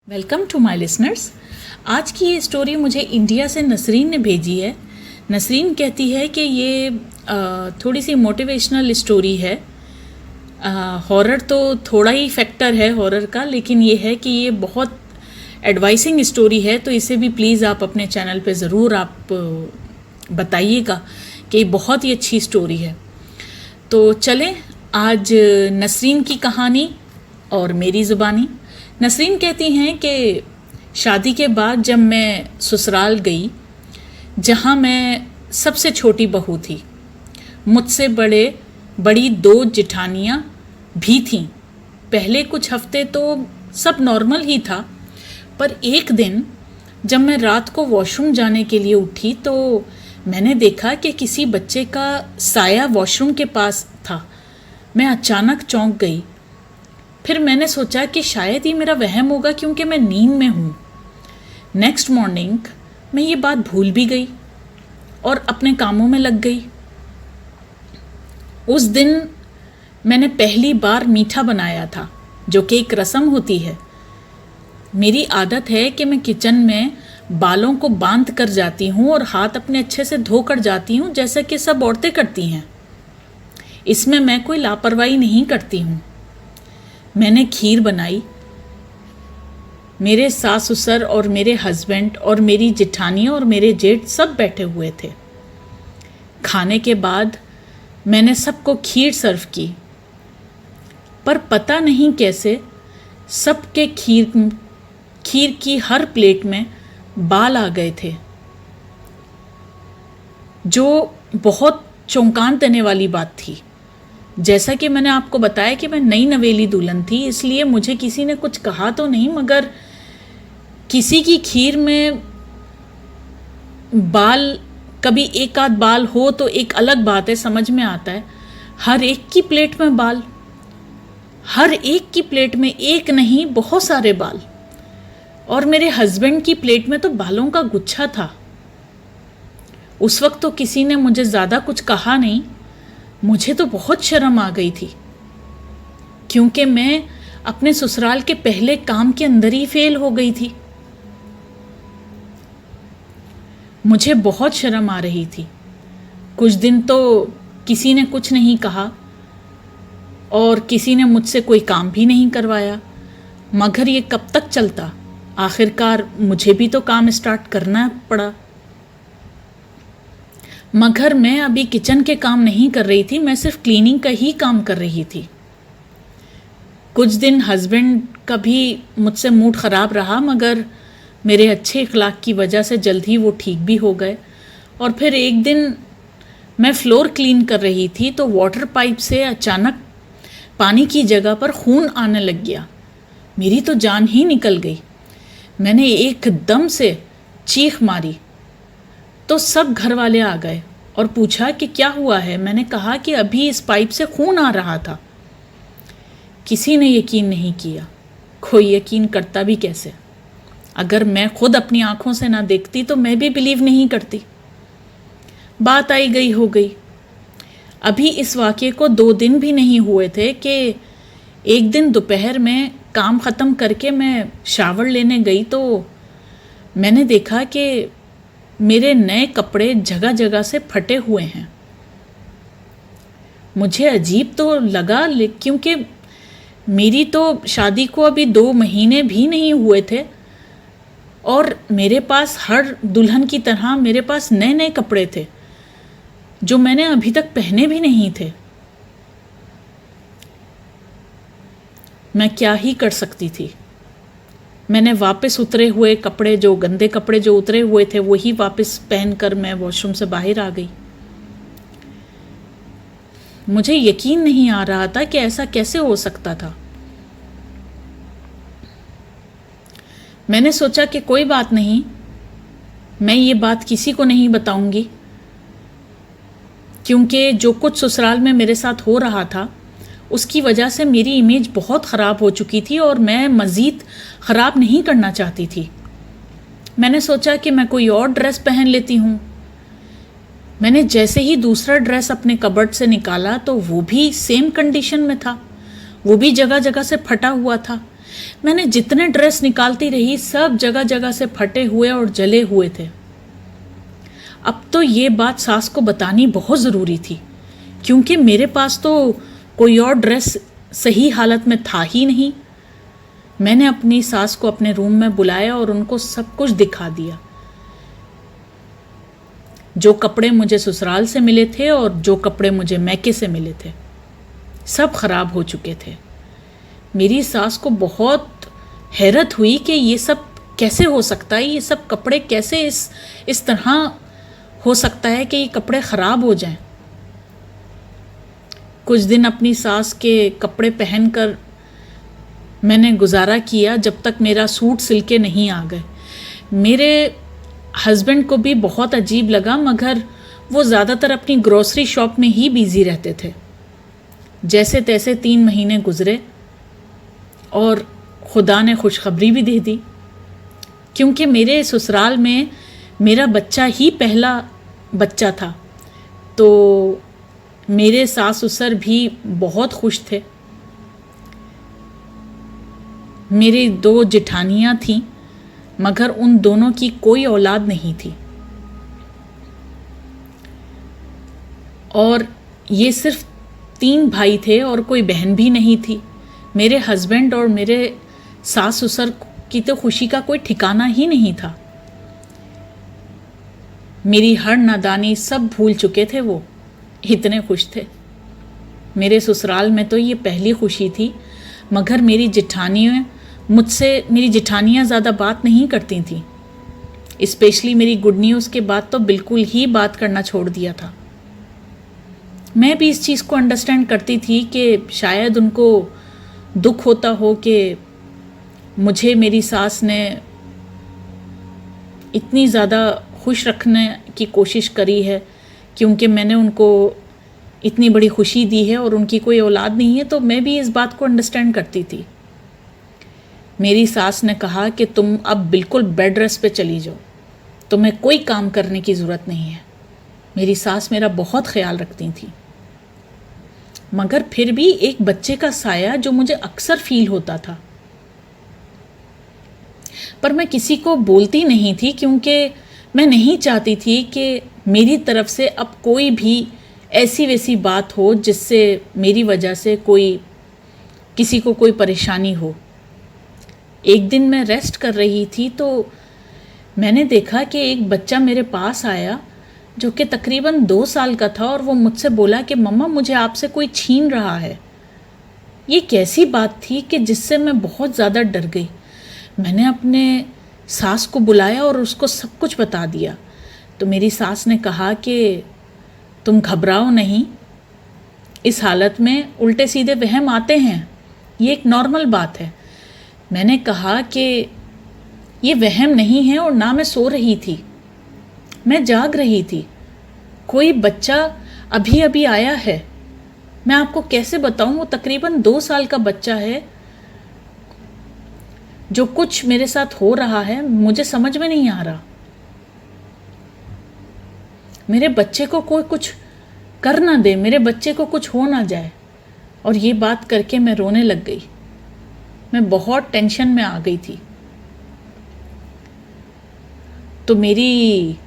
Welcome to my listeners. आज की ये स्टोरी मुझे इंडिया से नसरीन ने भेजी है। नसरीन कहती है कि ये थोड़ी सी मोटिवेशनल स्टोरी है। हॉरर तो थोड़ा ही फैक्टर है हॉरर का, लेकिन ये है कि ये बहुत एडवाइसिंग स्टोरी है, तो इसे भी प्लीज़ आप अपने चैनल पे ज़रूर आप बताइएगा कि ये बहुत ही अच्छी स्टोरी है। तो चलें आज नसरीन की कहानी और मेरी ज़ुबानी। नसरीन कहती हैं कि शादी के बाद जब मैं ससुराल गई, जहाँ मैं सबसे छोटी बहू थी, मुझसे बड़ी दो जेठानियाँ भी थीं। पहले कुछ हफ्ते तो सब नॉर्मल ही था, पर एक दिन जब मैं रात को वॉशरूम जाने के लिए उठी तो मैंने देखा कि किसी बच्चे का साया वॉशरूम के पास था। मैं अचानक चौंक गई। फिर मैंने सोचा कि शायद ये मेरा वहम होगा क्योंकि मैं नींद में हूँ। नेक्स्ट मॉर्निंग मैं ये बात भूल भी गई और अपने कामों में लग गई। उस दिन मैंने पहली बार मीठा बनाया था, जो कि एक रस्म होती है। मेरी आदत है कि मैं किचन में बालों को बांध कर जाती हूँ और हाथ अपने अच्छे से धो कर जाती हूँ, जैसे कि सब औरतें करती हैं। इसमें मैं कोई लापरवाही नहीं करती हूँ। मैंने खीर बनाई। मेरे सास ससुर और मेरे हस्बैंड और मेरी जेठानियाँ और मेरे जेठ सब बैठे हुए थे। खाने के बाद मैंने सबको खीर सर्व की, पर पता नहीं कैसे सबके खीर की हर प्लेट में बाल आ गए थे, जो बहुत चौंकाने देने वाली बात थी। जैसा कि मैंने आपको बताया कि मैं नई नवेली दुल्हन थी, इसलिए मुझे किसी ने कुछ कहा तो नहीं, मगर किसी की खीर में बाल, कभी एक आध बाल हो तो एक अलग बात है, समझ में आता है। हर एक की प्लेट में बाल, हर एक की प्लेट में एक नहीं बहुत सारे बाल, और मेरे हस्बैंड की प्लेट में तो बालों का गुच्छा था। उस वक्त तो किसी ने मुझे ज़्यादा कुछ कहा नहीं। मुझे तो बहुत शर्म आ गई थी, क्योंकि मैं अपने ससुराल के पहले काम के अंदर ही फेल हो गई थी। मुझे बहुत शर्म आ रही थी। कुछ दिन तो किसी ने कुछ नहीं कहा और किसी ने मुझसे कोई काम भी नहीं करवाया, मगर ये कब तक चलता। आखिरकार मुझे भी तो काम स्टार्ट करना पड़ा। मगर मैं अभी किचन के काम नहीं कर रही थी, मैं सिर्फ क्लीनिंग का ही काम कर रही थी। कुछ दिन हस्बैंड का भी मुझसे मूड ख़राब रहा, मगर मेरे अच्छे इखलाक की वजह से जल्द ही वो ठीक भी हो गए। और फिर एक दिन मैं फ्लोर क्लीन कर रही थी तो वाटर पाइप से अचानक पानी की जगह पर खून आने लग गया। मेरी तो जान ही निकल गई। मैंने एकदम से चीख मारी तो सब घर वाले आ गए और पूछा कि क्या हुआ है। मैंने कहा कि अभी इस पाइप से खून आ रहा था। किसी ने यकीन नहीं किया। कोई यकीन करता भी कैसे? अगर मैं खुद अपनी आंखों से ना देखती तो मैं भी बिलीव नहीं करती। बात आई गई हो गई। अभी इस वाक़े को 2 दिन भी नहीं हुए थे कि एक दिन दोपहर में काम ख़त्म करके मैं शावर लेने गई तो मैंने देखा कि मेरे नए कपड़े जगह जगह से फटे हुए हैं। मुझे अजीब तो लगा, क्योंकि मेरी तो शादी को अभी 2 महीने भी नहीं हुए थे और मेरे पास हर दुल्हन की तरह मेरे पास नए नए कपड़े थे जो मैंने अभी तक पहने भी नहीं थे। मैं क्या ही कर सकती थी। मैंने वापस उतरे हुए कपड़े, जो गंदे कपड़े जो उतरे हुए थे, वही वापस पहनकर मैं वॉशरूम से बाहर आ गई। मुझे यकीन नहीं आ रहा था कि ऐसा कैसे हो सकता था। मैंने सोचा कि कोई बात नहीं, मैं ये बात किसी को नहीं बताऊंगी, क्योंकि जो कुछ ससुराल में मेरे साथ हो रहा था उसकी वजह से मेरी इमेज बहुत ख़राब हो चुकी थी और मैं मज़ीद ख़राब नहीं करना चाहती थी। मैंने सोचा कि मैं कोई और ड्रेस पहन लेती हूँ। मैंने जैसे ही दूसरा ड्रेस अपने कबर्ड से निकाला तो वो भी सेम कंडीशन में था, वो भी जगह जगह से फटा हुआ था। मैंने जितने ड्रेस निकालती रही सब जगह जगह से फटे हुए और जले हुए थे। अब तो ये बात सास को बतानी बहुत ज़रूरी थी, क्योंकि मेरे पास तो कोई और ड्रेस सही हालत में था ही नहीं। मैंने अपनी सास को अपने रूम में बुलाया और उनको सब कुछ दिखा दिया। जो कपड़े मुझे ससुराल से मिले थे और जो कपड़े मुझे मैके से मिले थे, सब खराब हो चुके थे। मेरी सास को बहुत हैरत हुई कि ये सब कैसे हो सकता है, ये सब कपड़े कैसे इस तरह हो सकता है कि ये कपड़े ख़राब हो जाएं। कुछ दिन अपनी सास के कपड़े पहनकर मैंने गुजारा किया जब तक मेरा सूट सिल के नहीं आ गए। मेरे हस्बैंड को भी बहुत अजीब लगा, मगर वो ज़्यादातर अपनी ग्रोसरी शॉप में ही बिज़ी रहते थे। जैसे तैसे 3 महीने गुज़रे और खुदा ने खुशखबरी भी दे दी, क्योंकि मेरे ससुराल में मेरा बच्चा ही पहला बच्चा था। तो मेरे सास ससुर भी बहुत खुश थे। मेरी 2 जेठानियाँ थीं, मगर उन दोनों की कोई औलाद नहीं थी। और ये सिर्फ 3 भाई थे और कोई बहन भी नहीं थी। मेरे हस्बैंड और मेरे सास ससुर की तो खुशी का कोई ठिकाना ही नहीं था। मेरी हर नादानी सब भूल चुके थे, वो इतने खुश थे। मेरे ससुराल में तो ये पहली खुशी थी, मगर मेरी जेठानियाँ ज़्यादा बात नहीं करती थीं। स्पेशली मेरी गुड न्यूज़ के बाद तो बिल्कुल ही बात करना छोड़ दिया था। मैं भी इस चीज़ को अंडरस्टैंड करती थी कि शायद उनको दुख होता हो कि मुझे मेरी सास ने इतनी ज़्यादा खुश रखने की कोशिश करी है, क्योंकि मैंने उनको इतनी बड़ी खुशी दी है और उनकी कोई औलाद नहीं है। तो मैं भी इस बात को अंडरस्टैंड करती थी। मेरी सास ने कहा कि तुम अब बिल्कुल बेड रेस्ट पे चली जाओ, तुम्हें कोई काम करने की ज़रूरत नहीं है। मेरी सास मेरा बहुत ख्याल रखती थी, मगर फिर भी एक बच्चे का साया जो मुझे अक्सर फील होता था। पर मैं किसी को बोलती नहीं थी, क्योंकि मैं नहीं चाहती थी कि मेरी तरफ से अब कोई भी ऐसी वैसी बात हो जिससे मेरी वजह से किसी को कोई परेशानी हो। एक दिन मैं रेस्ट कर रही थी तो मैंने देखा कि एक बच्चा मेरे पास आया जो कि तकरीबन 2 साल का था, और वो मुझसे बोला कि मम्मा, मुझे आपसे कोई छीन रहा है। ये कैसी बात थी कि जिससे मैं बहुत ज़्यादा डर गई। मैंने अपने सास को बुलाया और उसको सब कुछ बता दिया। तो मेरी सास ने कहा कि तुम घबराओ नहीं, इस हालत में उल्टे सीधे वहम आते हैं, ये एक नॉर्मल बात है। मैंने कहा कि ये वहम नहीं है और ना मैं सो रही थी, मैं जाग रही थी। कोई बच्चा अभी अभी आया है, मैं आपको कैसे बताऊं, वो तकरीबन 2 साल का बच्चा है। जो कुछ मेरे साथ हो रहा है मुझे समझ में नहीं आ रहा। मेरे बच्चे को कोई कुछ कर ना दे, मेरे बच्चे को कुछ हो ना जाए। और ये बात करके मैं रोने लग गई। मैं बहुत टेंशन में आ गई थी। तो मेरी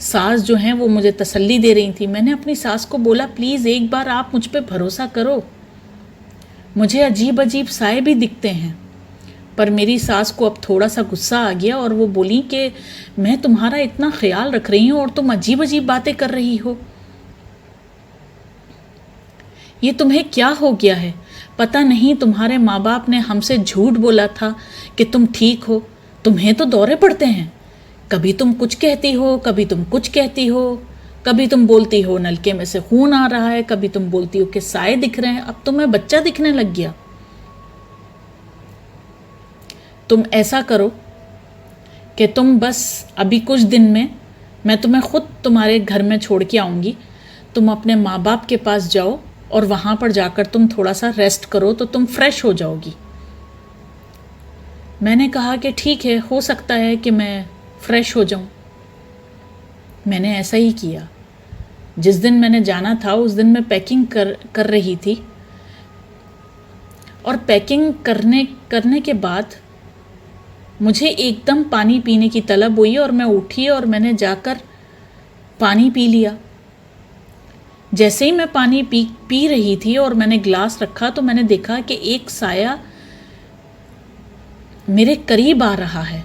सास जो हैं वो मुझे तसल्ली दे रही थी। मैंने अपनी सास को बोला, प्लीज़ एक बार आप मुझ पे भरोसा करो, मुझे अजीब अजीब साए भी दिखते हैं। पर मेरी सास को अब थोड़ा सा गुस्सा आ गया और वो बोली कि मैं तुम्हारा इतना ख्याल रख रही हूँ और तुम अजीब अजीब बातें कर रही हो। ये तुम्हें क्या हो गया है? पता नहीं तुम्हारे माँ बाप ने हमसे झूठ बोला था कि तुम ठीक हो। तुम्हें तो दौरे पड़ते हैं, कभी तुम कुछ कहती हो, कभी तुम कुछ कहती हो, कभी तुम बोलती हो नलके में से खून आ रहा है, कभी तुम बोलती हो कि साए दिख रहे हैं। अब तुम्हें बच्चा दिखने लग गया। तुम ऐसा करो कि तुम बस अभी कुछ दिन में मैं तुम्हें खुद तुम्हारे घर में छोड़ के आऊँगी। तुम अपने माँ बाप के पास जाओ और वहाँ पर जाकर तुम थोड़ा सा रेस्ट करो तो तुम फ्रेश हो जाओगी। मैंने कहा कि ठीक है, हो सकता है कि मैं फ्रेश हो जाऊँ। मैंने ऐसा ही किया। जिस दिन मैंने जाना था उस दिन मैं पैकिंग कर रही थी। और पैकिंग करने करने के बाद मुझे एकदम पानी पीने की तलब हुई और मैं उठी और मैंने जाकर पानी पी लिया। जैसे ही मैं पानी पी रही थी और मैंने ग्लास रखा तो मैंने देखा कि एक साया मेरे करीब आ रहा है।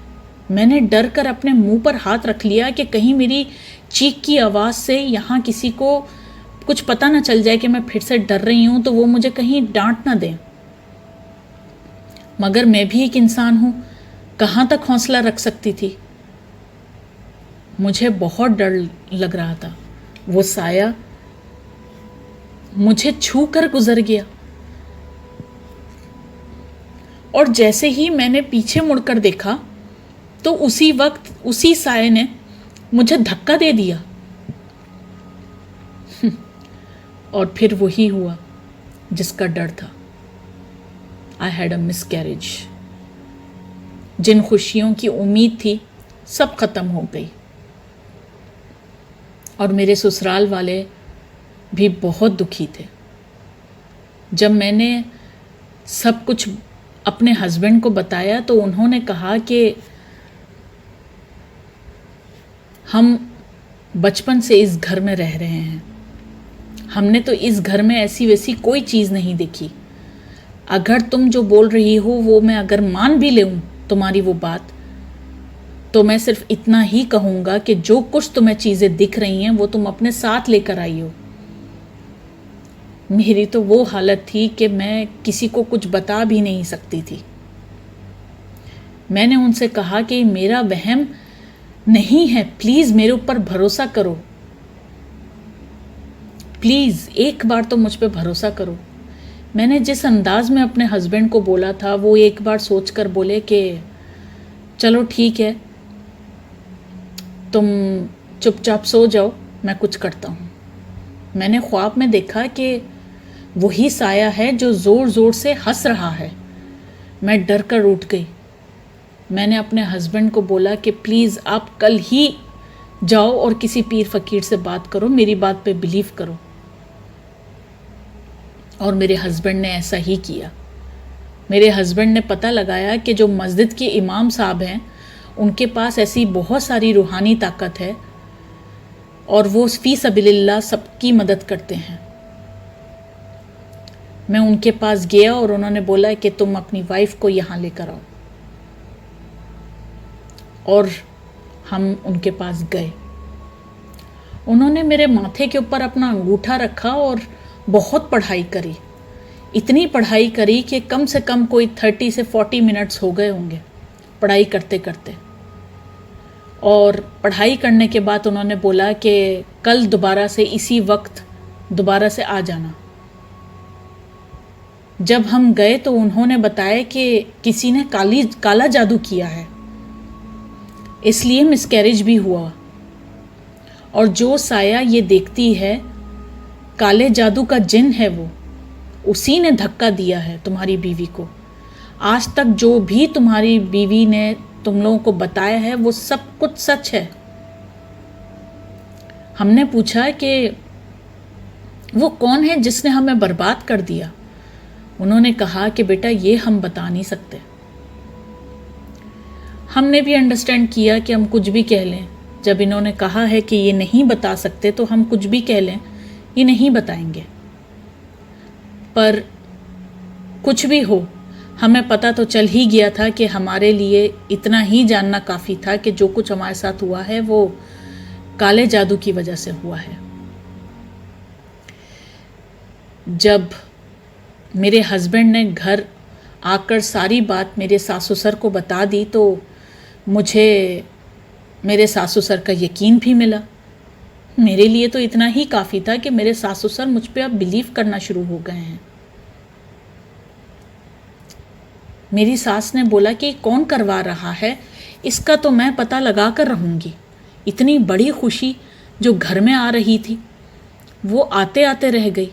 मैंने डर कर अपने मुंह पर हाथ रख लिया कि कहीं मेरी चीख की आवाज़ से यहाँ किसी को कुछ पता ना चल जाए कि मैं फिर से डर रही हूँ, तो वो मुझे कहीं डांट ना दें। मगर मैं भी एक इंसान हूँ, कहाँ तक हौसला रख सकती थी। मुझे बहुत डर लग रहा था। वो साया मुझे छू कर गुजर गया और जैसे ही मैंने पीछे मुड़कर देखा तो उसी वक्त उसी साये ने मुझे धक्का दे दिया। और फिर वही हुआ जिसका डर था। I had a miscarriage. जिन खुशियों की उम्मीद थी सब खत्म हो गई। और मेरे ससुराल वाले भी बहुत दुखी थे। जब मैंने सब कुछ अपने हस्बैंड को बताया तो उन्होंने कहा कि हम बचपन से इस घर में रह रहे हैं, हमने तो इस घर में ऐसी वैसी कोई चीज़ नहीं देखी। अगर तुम जो बोल रही हो वो मैं अगर मान भी लूँ तुम्हारी वो बात, तो मैं सिर्फ इतना ही कहूँगा कि जो कुछ तुम्हें चीज़ें दिख रही हैं वो तुम अपने साथ लेकर आई हो। मेरी तो वो हालत थी कि मैं किसी को कुछ बता भी नहीं सकती थी। मैंने उनसे कहा कि मेरा वहम नहीं है, प्लीज़ मेरे ऊपर भरोसा करो, प्लीज़ एक बार तो मुझ पे भरोसा करो। मैंने जिस अंदाज में अपने हस्बैंड को बोला था वो एक बार सोच कर बोले कि चलो ठीक है, तुम चुपचाप सो जाओ, मैं कुछ करता हूँ। मैंने ख्वाब में देखा कि वही साया है जो ज़ोर ज़ोर से हंस रहा है। मैं डर कर उठ गई। मैंने अपने हस्बैंड को बोला कि प्लीज़ आप कल ही जाओ और किसी पीर फ़कीर से बात करो, मेरी बात पे बिलीव करो। और मेरे हस्बैंड ने ऐसा ही किया। मेरे हस्बैंड ने पता लगाया कि जो मस्जिद के इमाम साहब हैं उनके पास ऐसी बहुत सारी रूहानी ताकत है और वो फ़ी सबीलिल्लाह सबकी मदद करते हैं। मैं उनके पास गया और उन्होंने बोला कि तुम अपनी वाइफ को यहाँ लेकर आओ। और हम उनके पास गए। उन्होंने मेरे माथे के ऊपर अपना अंगूठा रखा और बहुत पढ़ाई करी। इतनी पढ़ाई करी कि कम से कम कोई 30 से 40 मिनट्स हो गए होंगे पढ़ाई करते करते। और पढ़ाई करने के बाद उन्होंने बोला कि कल दोबारा से इसी वक्त दोबारा से आ जाना। जब हम गए तो उन्होंने बताया कि किसी ने काला जादू किया है, इसलिए मिसकैरेज भी हुआ। और जो साया ये देखती है काले जादू का जिन है, वो उसी ने धक्का दिया है तुम्हारी बीवी को। आज तक जो भी तुम्हारी बीवी ने तुम लोगों को बताया है वो सब कुछ सच है। हमने पूछा कि वो कौन है जिसने हमें बर्बाद कर दिया। उन्होंने कहा कि बेटा ये हम बता नहीं सकते। हमने भी अंडरस्टैंड किया कि हम कुछ भी कह लें। जब इन्होंने कहा है कि ये नहीं बता सकते तो हम कुछ भी कह लें, ये नहीं बताएंगे। पर कुछ भी हो, हमें पता तो चल ही गया था कि हमारे लिए इतना ही जानना काफ़ी था कि जो कुछ हमारे साथ हुआ है वो काले जादू की वजह से हुआ है। जब मेरे हस्बैंड ने घर आकर सारी बात मेरे सास ससुर को बता दी तो मुझे मेरे सास ससुर का यकीन भी मिला। मेरे लिए तो इतना ही काफ़ी था कि मेरे सास ससुर मुझ पे अब बिलीव करना शुरू हो गए हैं। मेरी सास ने बोला कि कौन करवा रहा है, इसका तो मैं पता लगा कर रहूँगी। इतनी बड़ी खुशी जो घर में आ रही थी वो आते आते रह गई।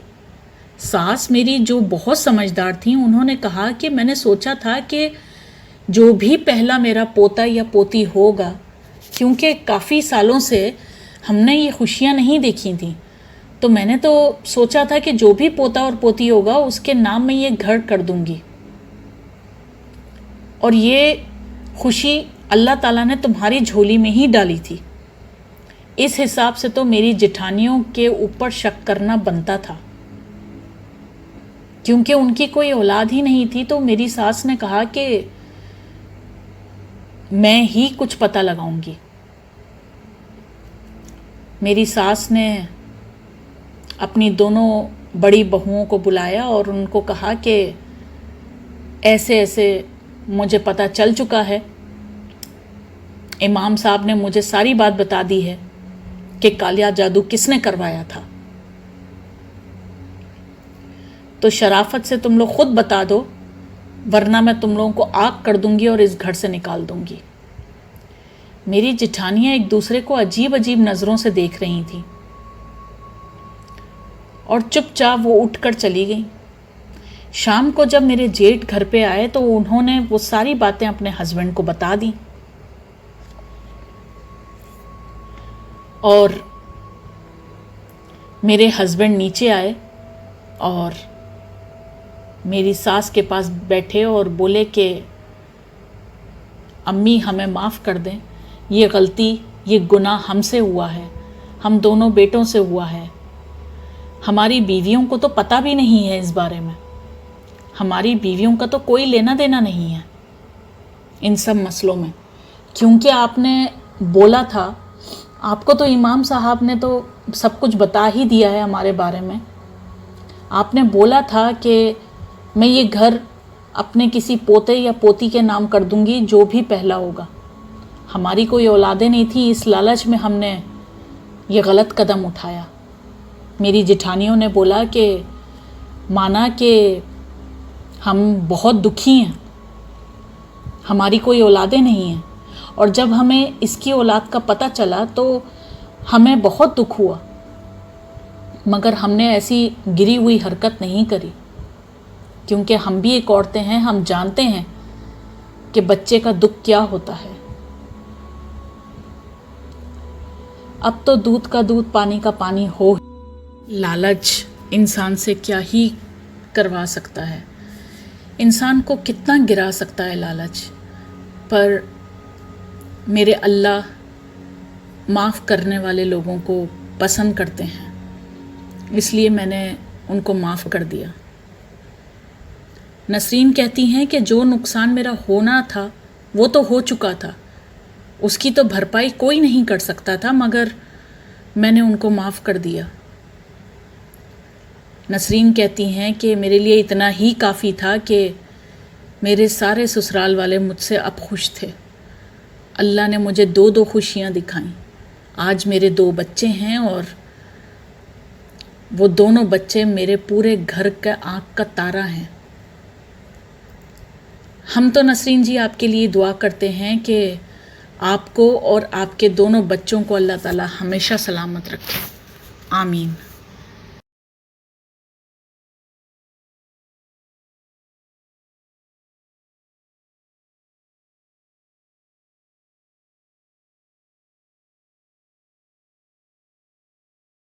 सास मेरी जो बहुत समझदार थी, उन्होंने कहा कि मैंने सोचा था कि जो भी पहला मेरा पोता या पोती होगा, क्योंकि काफ़ी सालों से हमने ये खुशियाँ नहीं देखी थी, तो मैंने तो सोचा था कि जो भी पोता और पोती होगा उसके नाम में ये घर कर दूंगी। और ये खुशी अल्लाह ताला ने तुम्हारी झोली में ही डाली थी। इस हिसाब से तो मेरी जेठानियों के ऊपर शक करना बनता था, क्योंकि उनकी कोई औलाद ही नहीं थी। तो मेरी सास ने कहा कि मैं ही कुछ पता लगाऊंगी। मेरी सास ने अपनी दोनों बड़ी बहुओं को बुलाया और उनको कहा कि ऐसे ऐसे मुझे पता चल चुका है, इमाम साहब ने मुझे सारी बात बता दी है कि कालिया जादू किसने करवाया था। तो शराफत से तुम लोग खुद बता दो, वरना मैं तुम लोगों को आग कर दूंगी और इस घर से निकाल दूंगी। मेरी जेठानियां एक दूसरे को अजीब अजीब नज़रों से देख रही थीं और चुपचाप वो उठकर चली गई। शाम को जब मेरे जेठ घर पे आए तो उन्होंने वो सारी बातें अपने हस्बैंड को बता दी और मेरे हस्बैंड नीचे आए और मेरी सास के पास बैठे और बोले कि अम्मी हमें माफ़ कर दें, ये गलती, ये गुनाह हमसे हुआ है, हम दोनों बेटों से हुआ है। हमारी बीवियों को तो पता भी नहीं है इस बारे में, हमारी बीवियों का तो कोई लेना देना नहीं है इन सब मसलों में, क्योंकि आपने बोला था, आपको तो इमाम साहब ने तो सब कुछ बता ही दिया है हमारे बारे में। आपने बोला था कि मैं ये घर अपने किसी पोते या पोती के नाम कर दूंगी, जो भी पहला होगा। हमारी कोई औलादें नहीं थी, इस लालच में हमने ये गलत कदम उठाया। मेरी जेठानियों ने बोला कि माना कि हम बहुत दुखी हैं, हमारी कोई औलादें नहीं हैं, और जब हमें इसकी औलाद का पता चला तो हमें बहुत दुख हुआ, मगर हमने ऐसी गिरी हुई हरकत नहीं करी, क्योंकि हम भी एक औरतें हैं, हम जानते हैं कि बच्चे का दुख क्या होता है। अब तो दूध का दूध पानी का पानी हो। लालच इंसान से क्या ही करवा सकता है, इंसान को कितना गिरा सकता है लालच। पर मेरे अल्लाह माफ़ करने वाले लोगों को पसंद करते हैं, इसलिए मैंने उनको माफ़ कर दिया। नसरीन कहती हैं कि जो नुकसान मेरा होना था वो तो हो चुका था, उसकी तो भरपाई कोई नहीं कर सकता था, मगर मैंने उनको माफ़ कर दिया। नसरीन कहती हैं कि मेरे लिए इतना ही काफ़ी था कि मेरे सारे ससुराल वाले मुझसे अब खुश थे। अल्लाह ने मुझे दो दो खुशियाँ दिखाईं। आज मेरे 2 बच्चे हैं और वो दोनों बच्चे मेरे पूरे घर का आँख का तारा हैं। हम तो नसरीन जी आपके लिए दुआ करते हैं कि आपको और आपके दोनों बच्चों को अल्लाह ताला हमेशा सलामत रखे। आमीन।